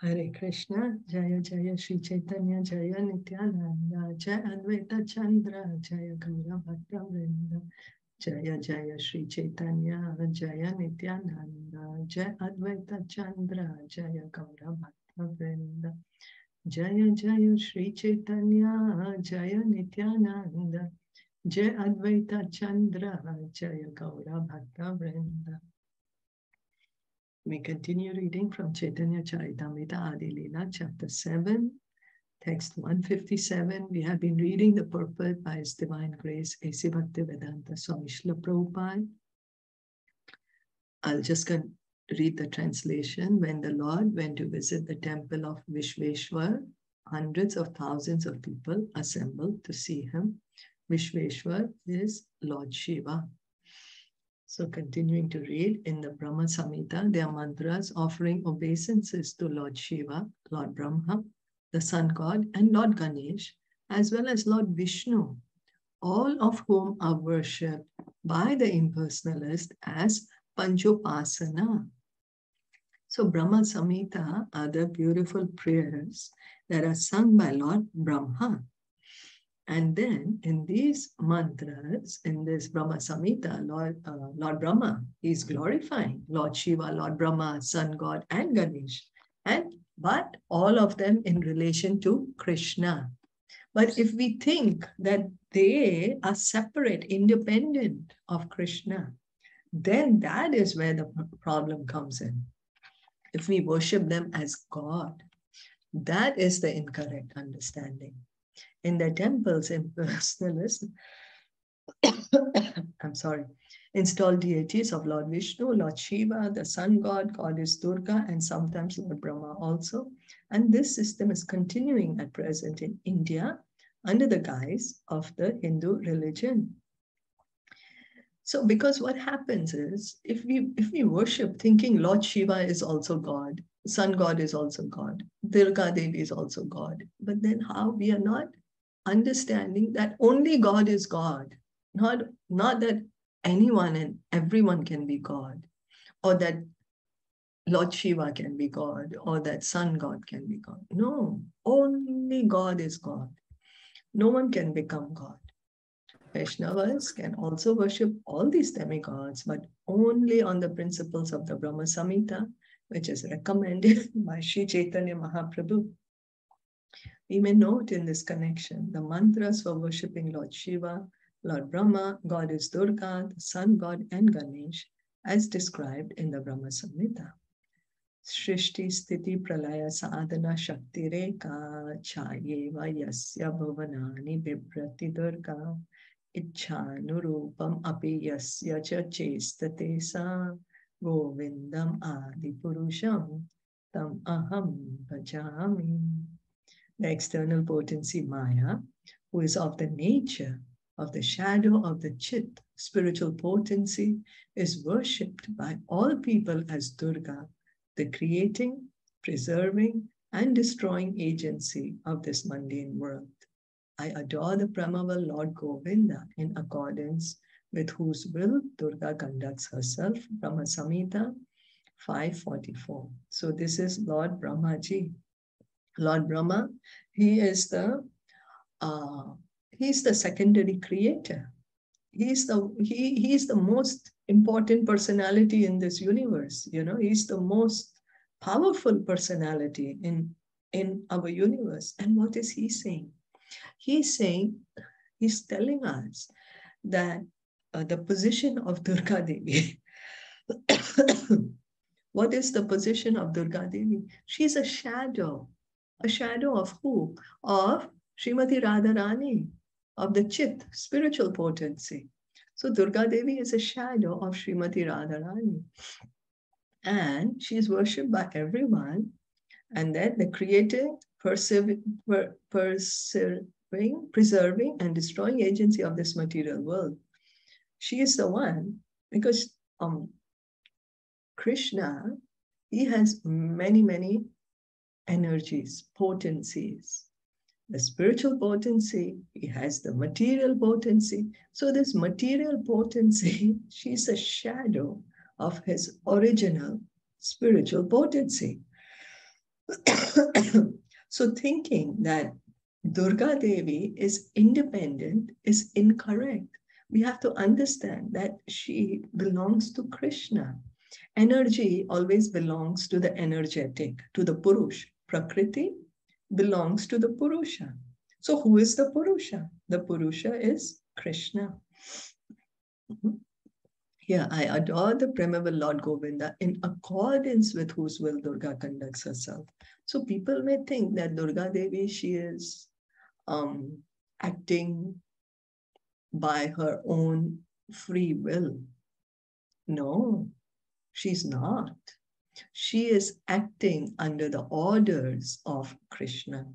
Hare Krishna, Jaya Jaya Shri Chaitanya, Jaya Nityananda, Jaya Advaita Chandra, Jaya Gaura Bhakta Vrinda, Jaya Jaya Shri Chaitanya, Jaya Nityananda, Jaya Advaita Chandra, Jaya Gaura Bhakta Vrinda, Jaya Jaya Shri Chaitanya, Jaya Nityananda, Jaya Advaita Chandra, Jaya Gaura Bhakta Vrinda. We continue reading from Caitaniya Caritamta Adi Leela, chapter 7, text 157. We have been reading the purport by His Divine Grace, A.C. Bhaktivedanta Swami Srila Prabhupada. I'll just read the translation. When the Lord went to visit the temple of Vishveshwar, hundreds of thousands of people assembled to see him. Vishveshwar is Lord Shiva. So continuing to read in the Brahmasamita, there are mantras offering obeisances to Lord Shiva, Lord Brahma, the Sun God, and Lord Ganesha, as well as Lord Vishnu, all of whom are worshipped by the impersonalist as Panchopasana. So Brahmasamita are the beautiful prayers that are sung by Lord Brahma. And then in these mantras, in this Brahma Samhita, Lord Brahma is glorifying Lord Shiva, Lord Brahma, Sun God, and Ganesh. But all of them in relation to Krishna. But if we think that they are separate, independent of Krishna, then that is where the problem comes in. If we worship them as God, that is the incorrect understanding. In their temples, impersonalists, installed deities of Lord Vishnu, Lord Shiva, the Sun God, Goddess Durga, and sometimes Lord Brahma also. And this system is continuing at present in India under the guise of the Hindu religion. So because what happens is, if we worship thinking Lord Shiva is also God, Sun God is also God, Durga Devi is also God, but then how we are not understanding that only God is God, not that anyone and everyone can be God, or that Lord Shiva can be God, or that Sun God can be God. No, only God is God. No one can become God. Vaishnavas can also worship all these demigods, but only on the principles of the Brahma Samhita, which is recommended by Sri Chaitanya Mahaprabhu. We may note in this connection the mantras for worshipping Lord Shiva, Lord Brahma, Goddess Durga, the Sun God, and Ganesh, as described in the Brahma Samhita. Shrishti Sthiti Pralaya Sadhana Shakti Reka Chayeva Yasya Bhavanani Bibrati Durga Ichhanurupam Api Yasya Cha Chestate Sa Govindam Adi Purusham Tam Aham Bhajami. The external potency Maya, who is of the nature of the shadow of the Chit, spiritual potency, is worshipped by all people as Durga, the creating, preserving, and destroying agency of this mundane world. I adore the Brahmaval Lord Govinda in accordance with whose will Durga conducts herself. Brahma Samhita 544. So this is Lord Brahmaji. Lord Brahma, he is the secondary creator. He's the most important personality in this universe. You know, he's the most powerful personality in our universe. And what is he saying? He's telling us that the position of Durga Devi. What is the position of Durga Devi? She's a shadow. A shadow of who? Of Srimati Radharani, of the Chit, spiritual potency. So Durga Devi is a shadow of Srimati Radharani. And she is worshipped by everyone. And then the creating, preserving, and destroying agency of this material world. She is the one, because Krishna, he has many, many energies, potencies. The spiritual potency, he has the material potency. So this material potency, she's a shadow of his original spiritual potency. So thinking that Durga Devi is independent is incorrect. We have to understand that she belongs to Krishna. Energy always belongs to the energetic, to the Purush. Prakriti belongs to the Purusha. So who is the Purusha? The Purusha is Krishna. Here, I adore the primeval Lord Govinda in accordance with whose will Durga conducts herself. So people may think that Durga Devi, she is acting by her own free will. No, she's not. She is acting under the orders of Krishna.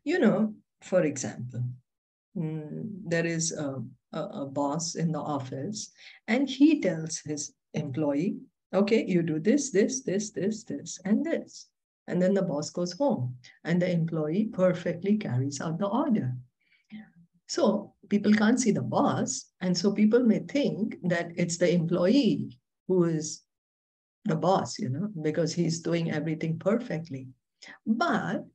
You know, for example, there is a boss in the office, and he tells his employee, okay, you do this, this, this, this, this, and this. And then the boss goes home, and the employee perfectly carries out the order. So people can't see the boss, and so people may think that it's the employee who is the boss, because he's doing everything perfectly. But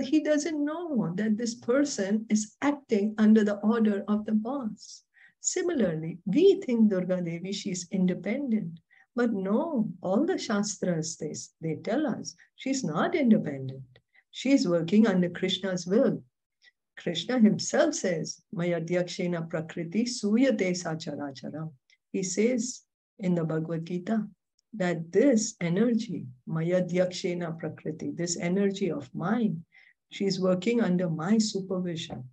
he doesn't know that this person is acting under the order of the boss. Similarly, we think Durga Devi, she's independent. But no, all the Shastras, they tell us she's not independent. She's working under Krishna's will. Krishna himself says, Mayadhyakshena Prakriti Suyate Sacharacharam. He says in the Bhagavad Gita that this energy, Mayadhyakshena Prakriti, this energy of mine, she's working under my supervision.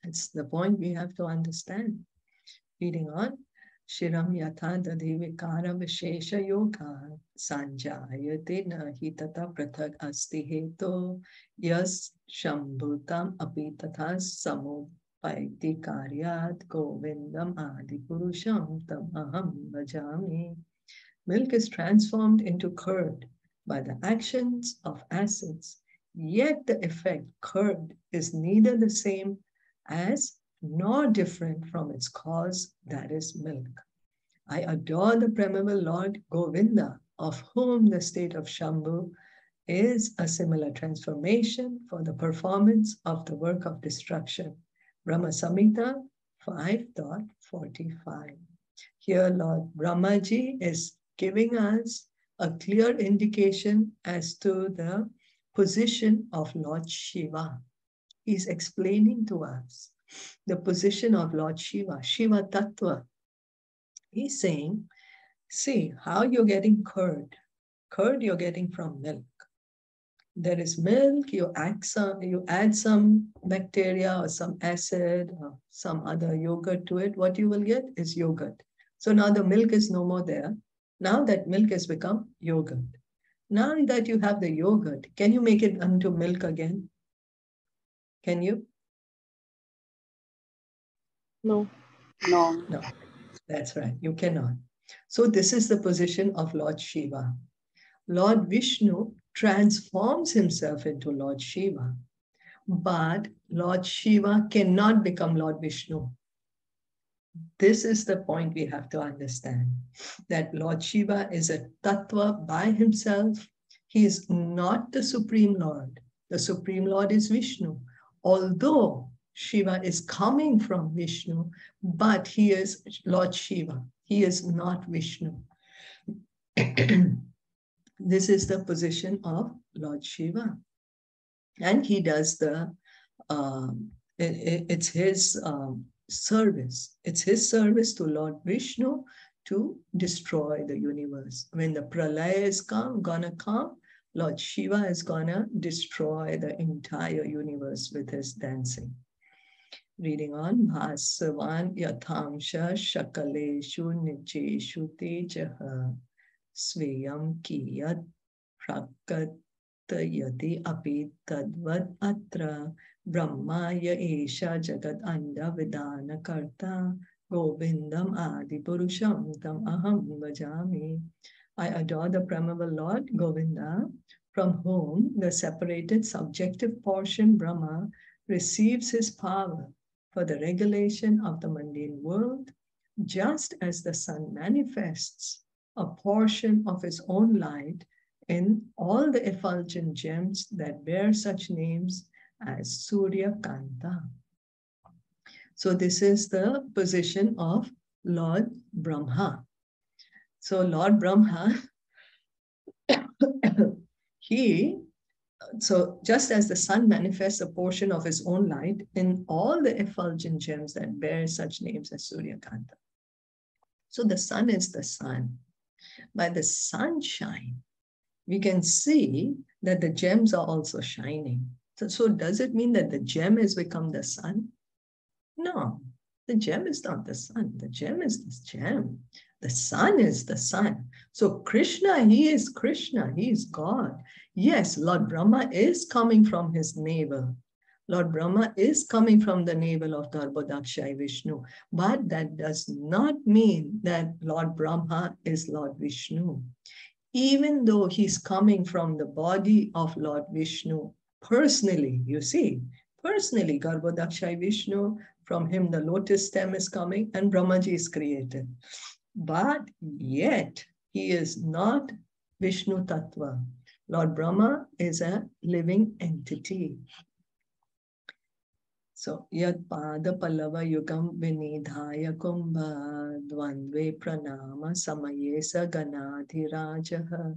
That's the point we have to understand. Reading on. Shiram yatha dadhivikara vishesha yoga sanjayate nahi tata prathak asti heto yas shambhutam api tatha samupaiti karyat govindam adi purusham tam aham bhajami. Milk is transformed into curd by the actions of acids, yet the effect curd is neither the same as nor different from its cause, that is milk. I adore the primeval Lord Govinda, of whom the state of Shambhu is a similar transformation for the performance of the work of destruction. Brahmasamita 5.45. Here, Lord Brahmaji is giving us a clear indication as to the position of Lord Shiva. He's explaining to us the position of Lord Shiva, Shiva Tattva. He's saying, see how you're getting curd. Curd you're getting from milk. There is milk, you add some bacteria or some acid or some other yogurt to it. What you will get is yogurt. So now the milk is no more there. Now that milk has become yogurt. Now that you have the yogurt, can you make it into milk again? Can you? No. No. No, that's right. You cannot. So this is the position of Lord Shiva. Lord Vishnu transforms himself into Lord Shiva. But Lord Shiva cannot become Lord Vishnu. This is the point we have to understand, that Lord Shiva is a tattva by himself. He is not the Supreme Lord. The Supreme Lord is Vishnu. Although Shiva is coming from Vishnu, but he is Lord Shiva. He is not Vishnu. This is the position of Lord Shiva. And he does it's his service. It's his service to Lord Vishnu to destroy the universe. When the pralaya is gonna come, Lord Shiva is gonna destroy the entire universe with his dancing. Reading on, Bhasavan Yathamsha Shakaleshu Nicheshu Tejaha Sveyam Kiyat Prakatayati Api Tadvat Atra Brahmaya Esha Jagat Anda Vidana Karta Govindam Adi Purusham Tam Aham Bhajami. I adore the primeval Lord Govinda, from whom the separated subjective portion Brahma receives his power for the regulation of the mundane world, just as the sun manifests a portion of his own light in all the effulgent gems that bear such names as Surya Kanta. So this is the position of Lord Brahma. So Lord Brahma, so just as the sun manifests a portion of his own light in all the effulgent gems that bear such names as Surya Kanta. So the sun is the sun. By the sunshine, we can see that the gems are also shining. So does it mean that the gem has become the sun? No, the gem is not the sun. The gem is the gem. The sun is the sun. So Krishna, he is Krishna. He is God. Yes, Lord Brahma is coming from his navel. Lord Brahma is coming from the navel of Garbhodakshai Vishnu. But that does not mean that Lord Brahma is Lord Vishnu. Even though he's coming from the body of Lord Vishnu personally, you see, personally, Garbhodakshai Vishnu, from him the lotus stem is coming and Brahmaji is created. But yet, he is not Vishnu Tattva. Lord Brahma is a living entity. So, yad pada pallava yugam vinidhaya kumbha dvandve pranama samayesa ganadhirajaha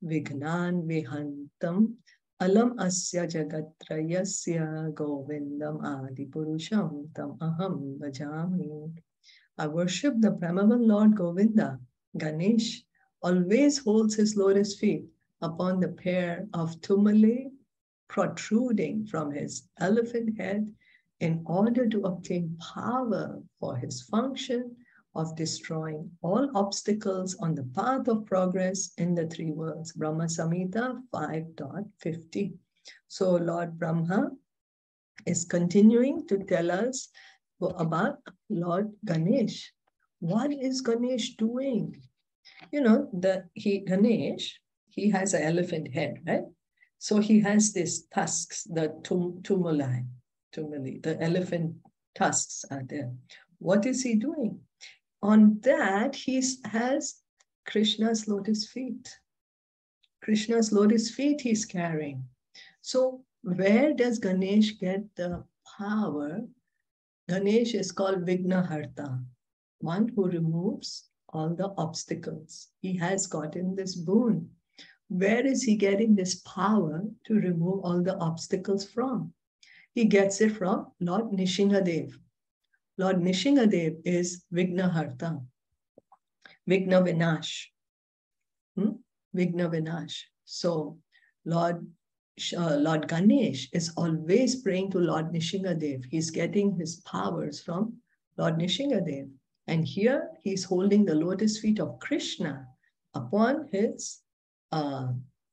vignan vihantam alam asya jagatrayasya govindam adipurusham tam aham bhajami. I worship the Brahmavan Lord Govinda. Ganesh always holds his lotus feet upon the pair of tumuli protruding from his elephant head in order to obtain power for his function of destroying all obstacles on the path of progress in the three worlds. Brahmasamita 5.50. So Lord Brahma is continuing to tell us about Lord Ganesh. What is Ganesh doing? You know, Ganesh, he has an elephant head, right? So he has these tusks, the tumuli, the elephant tusks are there. What is he doing? On that, he has Krishna's lotus feet. Krishna's lotus feet he's carrying. So where does Ganesh get the power? Ganesh is called Vignaharta, one who removes all the obstacles. He has gotten this boon. Where is he getting this power to remove all the obstacles from? He gets it from Lord Nishingadev. Lord Nishingadev is Vignaharta, Vigna Vinash. Vigna Vinash. So Lord Ganesh is always praying to Lord Nishingadev. He's getting his powers from Lord Nishingadev. And here he's holding the lotus feet of Krishna upon his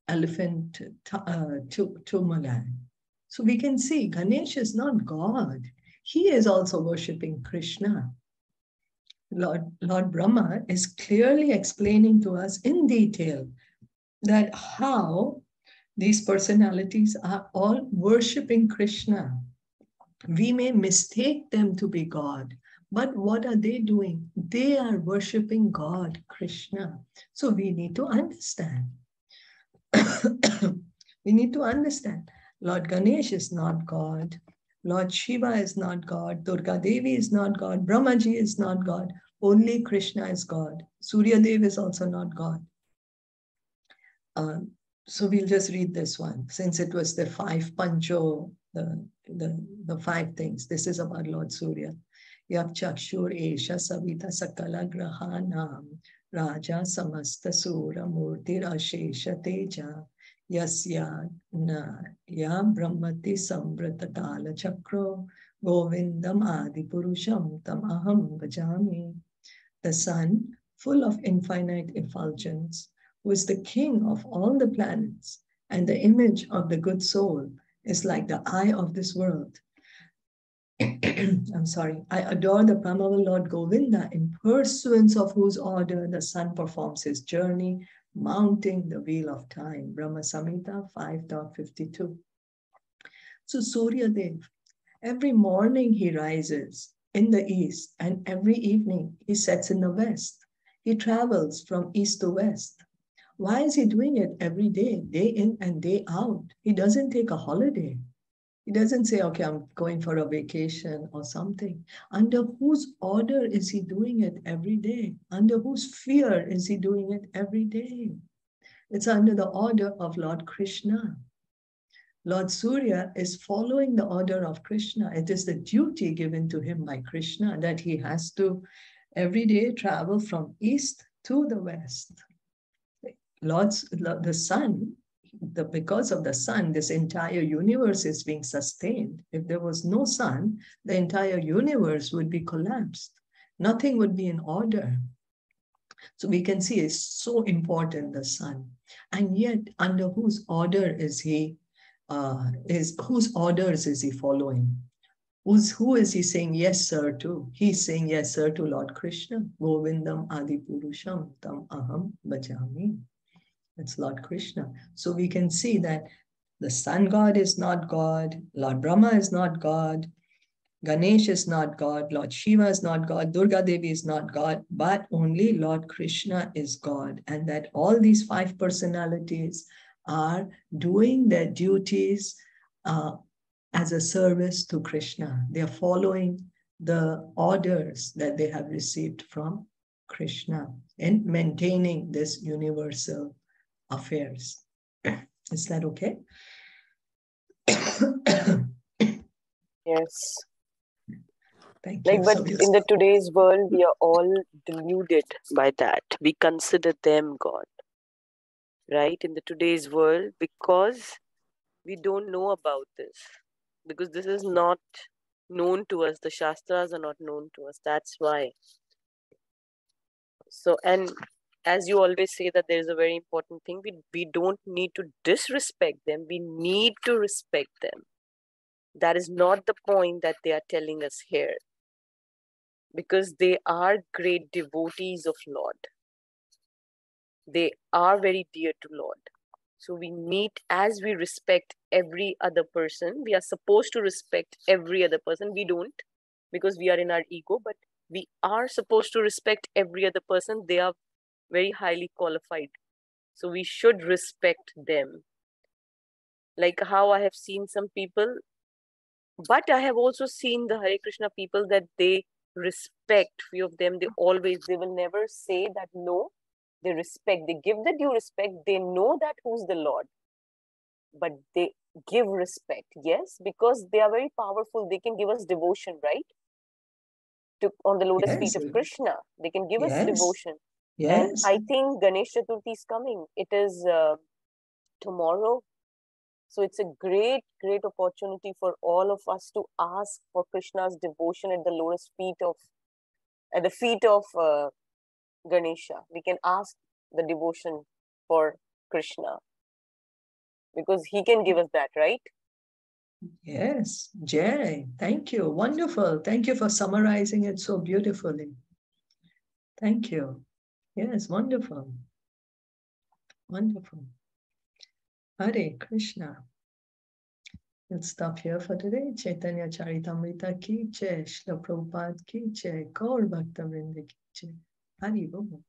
elephant tumuli. So we can see Ganesh is not God. He is also worshipping Krishna. Lord Brahma is clearly explaining to us in detail that how these personalities are all worshipping Krishna. We may mistake them to be God, but what are they doing? They are worshipping God, Krishna. So we need to understand. We need to understand. Lord Ganesh is not God. Lord Shiva is not God. Durga Devi is not God. Brahmaji is not God. Only Krishna is God. Surya Dev is also not God. So we'll just read this one, since it was the five pancho, the five things. This is about Lord Surya. Yak chakshur esha savita sakala grahanam raja samasta sura murtir ashesha teja yasya na ya brahmati samvrata kala chakro govindam adipurusham tam aham bhajami. The sun, full of infinite effulgence, who is the king of all the planets and the image of the good soul, is like the eye of this world. I'm sorry. I adore the Brahmavan Lord Govinda, in pursuance of whose order the sun performs his journey, mounting the wheel of time. Brahmasamita 5.52. So Surya Dev, every morning he rises in the east, and every evening he sets in the west. He travels from east to west. Why is he doing it every day, day in and day out? He doesn't take a holiday. He doesn't say, okay, I'm going for a vacation or something. Under whose order is he doing it every day? Under whose fear is he doing it every day? It's under the order of Lord Krishna. Lord Surya is following the order of Krishna. It is the duty given to him by Krishna that he has to every day travel from east to the west. The sun, because of the sun, this entire universe is being sustained. If there was no sun, the entire universe would be collapsed. Nothing would be in order. So we can see it's so important, the sun. And yet, under whose order is he, whose orders is he following? Who is he saying yes, sir, to? He's saying yes, sir, to Lord Krishna. Govindam Adi Purusham Tam Aham Bhajami. That's Lord Krishna. So we can see that the sun god is not God, Lord Brahma is not God, Ganesha is not God, Lord Shiva is not God, Durga Devi is not God, but only Lord Krishna is God. And that all these 5 personalities are doing their duties as a service to Krishna. They are following the orders that they have received from Krishna in maintaining this universal affairs. Is that okay? Yes. Thank you. But in the today's world, we are all deluded by that. We consider them God, right? In the today's world, because we don't know about this, because this is not known to us. The Shastras are not known to us. That's why. So, and as you always say that there is a very important thing, we don't need to disrespect them. We need to respect them. That is not the point that they are telling us here. Because they are great devotees of Lord. They are very dear to Lord. So we need, as we respect every other person, we are supposed to respect every other person. We don't, because we are in our ego, but we are supposed to respect every other person. They are very highly qualified. So we should respect them. Like how I have seen some people, but I have also seen the Hare Krishna people that they respect. Few of them, they will never say that no. They respect, they give the due respect. They know that who's the Lord, but they give respect. Yes, because they are very powerful. They can give us devotion, right? On the lotus feet of Krishna, they can give us devotion. And I think Ganesha Chaturthi is coming. It is tomorrow. So it's a great, great opportunity for all of us to ask for Krishna's devotion at the lotus feet at the feet of Ganesha. We can ask the devotion for Krishna because he can give us that, right? Yes, Jay, thank you. Wonderful. Thank you for summarizing it so beautifully. Thank you. Yes, wonderful. Wonderful. Hare Krishna. Let's stop here for today. Caitaniya Caritamta ki jai, Srila Prabhupada ki jai, Gaur Bhakta Vrinda ki jai. Hari Bol.